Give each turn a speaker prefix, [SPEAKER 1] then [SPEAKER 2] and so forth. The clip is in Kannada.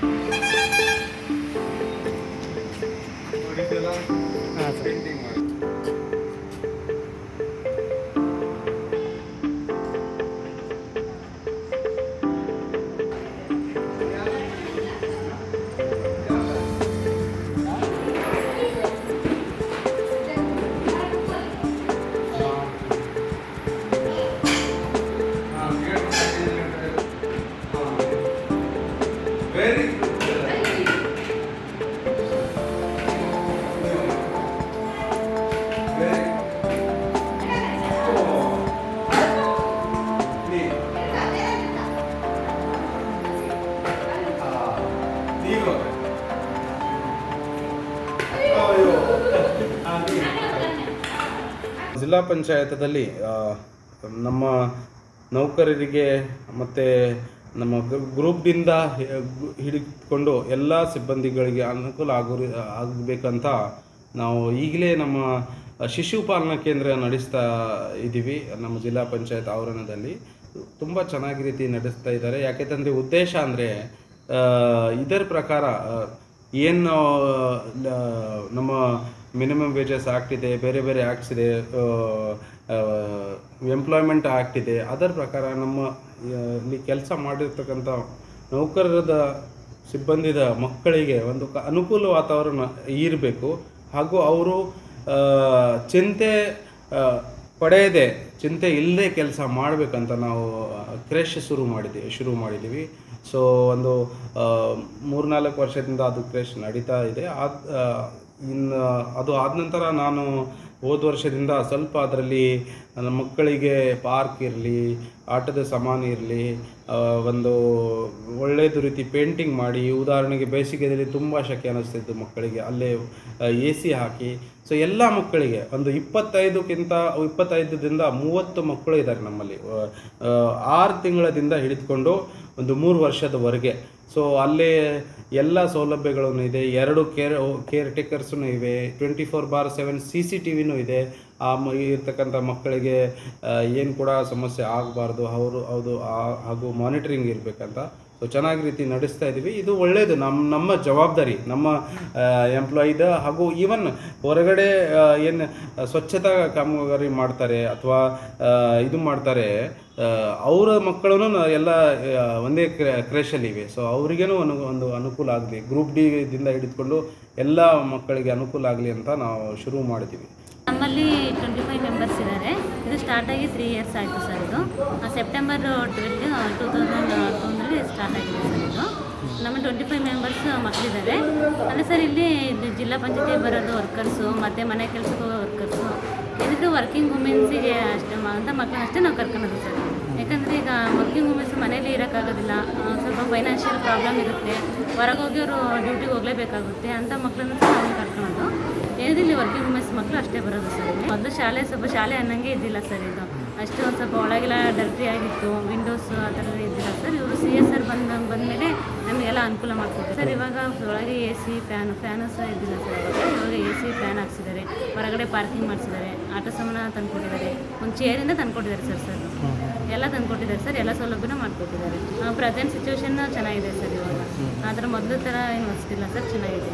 [SPEAKER 1] ಹಾಂ ಸರ್.
[SPEAKER 2] ಪೇಂಟಿಂಗ್ ಮಾಡಿ ವೆರಿ
[SPEAKER 3] ಜಿಲ್ಲಾ ಪಂಚಾಯತದಲ್ಲಿ ನಮ್ಮ ನೌಕರರಿಗೆ ಮತ್ತು ನಮ್ಮ ಗ್ರೂಪ್ನಿಂದ ಹಿಡಿದುಕೊಂಡು ಎಲ್ಲ ಸಿಬ್ಬಂದಿಗಳಿಗೆ ಅನುಕೂಲ ಆಗಬೇಕಂತ ನಾವು ಈಗಲೇ ನಮ್ಮ ಶಿಶುಪಾಲನಾ ಕೇಂದ್ರ ನಡೆಸ್ತಾ ಇದ್ದೀವಿ. ನಮ್ಮ ಜಿಲ್ಲಾ ಪಂಚಾಯತ್ ಆವರಣದಲ್ಲಿ ತುಂಬ ಚೆನ್ನಾಗಿ ರೀತಿ ನಡೆಸ್ತಾ ಇದ್ದಾರೆ. ಯಾಕೆಂತಂದರೆ ಉದ್ದೇಶ ಅಂದರೆ ಇದರ ಪ್ರಕಾರ ಏನು ನಮ್ಮ ಮಿನಿಮಮ್ ವೇಜಸ್ ಆ್ಯಕ್ಟ್ ಇದೆ, ಬೇರೆ ಬೇರೆ ಆ್ಯಕ್ಟ್ಸ್ ಇದೆ, ಎಂಪ್ಲಾಯ್ಮೆಂಟ್ ಆ್ಯಕ್ಟ್ ಇದೆ. ಅದರ ಪ್ರಕಾರ ನಮ್ಮ ಇಲ್ಲಿ ಕೆಲಸ ಮಾಡಿರ್ತಕ್ಕಂಥ ನೌಕರರ ಸಿಬ್ಬಂದಿದ ಮಕ್ಕಳಿಗೆ ಒಂದು ಅನುಕೂಲ ವಾತಾವರಣ ಇರಬೇಕು. ಹಾಗೂ ಅವರು ಚಿಂತೆ ಪಡೆಯದೆ, ಚಿಂತೆ ಇಲ್ಲದೆ ಕೆಲಸ ಮಾಡಬೇಕಂತ ನಾವು ಕ್ರೇಶ್ ಶುರು ಮಾಡಿದ್ದೀವಿ. ಸೊ ಒಂದು 3-4 ವರ್ಷದಿಂದ ಅದು ಕ್ರೇಶ್ ನಡೀತಾ ಇದೆ. ಇನ್ನು ಅದು ಆದ ನಂತರ ನಾನು ಹೋದ ವರ್ಷದಿಂದ ಸ್ವಲ್ಪ ಅದರಲ್ಲಿ ನನ್ನ ಮಕ್ಕಳಿಗೆ ಪಾರ್ಕ್ ಇರಲಿ, ಆಟದ ಸಾಮಾನು ಇರಲಿ, ಒಂದು ಒಳ್ಳೆಯದು ರೀತಿ ಪೇಂಟಿಂಗ್ ಮಾಡಿ, ಉದಾಹರಣೆಗೆ ಬೇಸಿಗೆಯಲ್ಲಿ ತುಂಬ ಶೆಕೆ ಅನ್ನಿಸ್ತಿದ್ದು ಮಕ್ಕಳಿಗೆ ಅಲ್ಲೇ AC ಹಾಕಿ, ಸೊ ಎಲ್ಲ ಮಕ್ಕಳಿಗೆ ಒಂದು 25ದಿಂದ 30 ಮಕ್ಕಳು ಇದ್ದಾರೆ ನಮ್ಮಲ್ಲಿ. 6 ತಿಂಗಳದಿಂದ ಹಿಡಿದುಕೊಂಡು ಒಂದು 3 ವರ್ಷದವರೆಗೆ. ಸೊ ಅಲ್ಲೇ ಎಲ್ಲ ಸೌಲಭ್ಯಗಳೂ ಇದೆ. 2 ಕೇರ್ ಟೇಕರ್ಸೂ ಇವೆ. 24/7 CCTVನೂ ಇದೆ. ಇರ್ತಕ್ಕಂಥ ಮಕ್ಕಳಿಗೆ ಏನು ಕೂಡ ಸಮಸ್ಯೆ ಆಗಬಾರ್ದು, ಹಾಗೂ ಮಾನಿಟರಿಂಗ್ ಇರಬೇಕಂತ. ಸೊ ಚೆನ್ನಾಗಿ ರೀತಿ ನಡೆಸ್ತಾ ಇದ್ದೀವಿ. ಇದು ಒಳ್ಳೆಯದು, ನಮ್ಮ ಜವಾಬ್ದಾರಿ, ನಮ್ಮ ಎಂಪ್ಲಾಯಿದ. ಹಾಗೂ ಈವನ್ ಹೊರಗಡೆ ಏನು ಸ್ವಚ್ಛತಾ ಕಾಮಗಾರಿ ಮಾಡ್ತಾರೆ ಅಥವಾ ಇದು ಮಾಡ್ತಾರೆ, ಅವರ ಮಕ್ಕಳೂ ಎಲ್ಲ ಒಂದೇ ಕ್ರೇಶಲ್ಲಿವೆ. ಸೊ ಅವರಿಗೇನು ಒಂದು ಅನುಕೂಲ ಆಗಲಿ, ಗ್ರೂಪ್ ಡಿದಿಂದ ಹಿಡಿದುಕೊಂಡು ಎಲ್ಲ ಮಕ್ಕಳಿಗೆ ಅನುಕೂಲ ಆಗಲಿ ಅಂತ ನಾವು ಶುರು ಮಾಡಿದ್ದೀವಿ.
[SPEAKER 4] ನಮ್ಮಲ್ಲಿ 25 ಮೆಂಬರ್ಸ್ ಇದ್ದಾರೆ. ಇದು ಸ್ಟಾರ್ಟ್ ಆಗಿ 3 ಇಯರ್ಸ್ ಆಯಿತು ಸರ್. ಇದು ಸೆಪ್ಟೆಂಬರ್ 2002ರಲ್ಲಿ ಸ್ಟಾರ್ಟ್ ಆಗಿದೆ ಸರ್. ಇದು ನಮ್ಮ 25 ಮೆಂಬರ್ಸ್ ಮಕ್ಕಳಿದ್ದಾರೆ. ಅಂದರೆ ಸರ್ ಇಲ್ಲಿ ಜಿಲ್ಲಾ ಪಂಚಾಯತಿ ಬರೋದು ವರ್ಕರ್ಸು ಮತ್ತು ಮನೆ ಕೆಲಸಕ್ಕೆ ಹೋಗೋ ವರ್ಕರ್ಸು, ಇದಕ್ಕೆ ವರ್ಕಿಂಗ್ ವುಮೆನ್ಸಿಗೆ ಅಷ್ಟೇ ಅಂತ ಮಕ್ಕಳನ್ನಷ್ಟೇ ನಾವು ಕರ್ಕೊಳ್ಳೋದು ಸರ್. ಯಾಕಂದರೆ ಈಗ ವರ್ಕಿಂಗ್ ವುಮೆನ್ಸ್ ಮನೇಲಿ ಇರೋಕ್ಕಾಗೋದಿಲ್ಲ, ಸ್ವಲ್ಪ ಫೈನಾನ್ಷಿಯಲ್ ಪ್ರಾಬ್ಲಮ್ ಇರುತ್ತೆ, ಹೊರಗೆ ಹೋಗಿ ಅವರು ಡ್ಯೂಟಿಗೆ ಹೋಗಲೇಬೇಕಾಗುತ್ತೆ ಅಂತ ಮಕ್ಕಳನ್ನು ಸಹ ನಾವು ಕರ್ಕೊಳ್ಳೋದು. ಏನಿದೆ ವರ್ಕಿಂಗ್ ವುಮೆನ್ಸ್ ಮಕ್ಕಳು ಅಷ್ಟೇ ಬರೋದು ಸರ್. ಮೊದಲು ಸ್ವಲ್ಪ ಶಾಲೆ ಅನ್ನಂಗೆ ಇದ್ದಿಲ್ಲ ಸರ್. ಇದು ಅಷ್ಟು ಒಂದು ಸ್ವಲ್ಪ ಒಳಗೆಲ್ಲ ಡರ್ಟಿ ಆಗಿತ್ತು, ವಿಂಡೋಸ್ ಆ ಥರ ಇದ್ದಿಲ್ಲ ಸರ್. ಇವರು CSR ಬಂದಮೇಲೆ ನಮಗೆಲ್ಲ ಅನುಕೂಲ ಮಾಡ್ಕೊಡ್ತಾರೆ ಸರ್. ಇವಾಗ ಒಳಗೆ AC ಫ್ಯಾನು ಸಹ ಇದ್ದಿಲ್ಲ ಸರ್. ಇವಾಗ AC ಫ್ಯಾನ್ ಹಾಕ್ಸಿದ್ದಾರೆ, ಹೊರಗಡೆ ಪಾರ್ಕಿಂಗ್ ಮಾಡಿಸಿದ್ದಾರೆ, ಆಟೋ ಸಾಮಾನು ತಂದುಕೊಟ್ಟಿದ್ದಾರೆ, ಒಂದು ಚೇರಿಂದ ತಂದುಕೊಟ್ಟಿದ್ದಾರೆ ಸರ್. ಎಲ್ಲ ತಂದುಕೊಟ್ಟಿದ್ದಾರೆ ಸರ್. ಎಲ್ಲ ಸೌಲಭ್ಯನೂ ಮಾಡಿಕೊಟ್ಟಿದ್ದಾರೆ. ಪ್ರೆಸೆಂಟ್ ಸಿಚುವೇಶನ್ ಚೆನ್ನಾಗಿದೆ ಸರ್. ಇವಾಗ ಆದರೆ ಮೊದಲು ಥರ ಏನು ಅನಿಸ್ತಿಲ್ಲ ಸರ್, ಚೆನ್ನಾಗಿದೆ.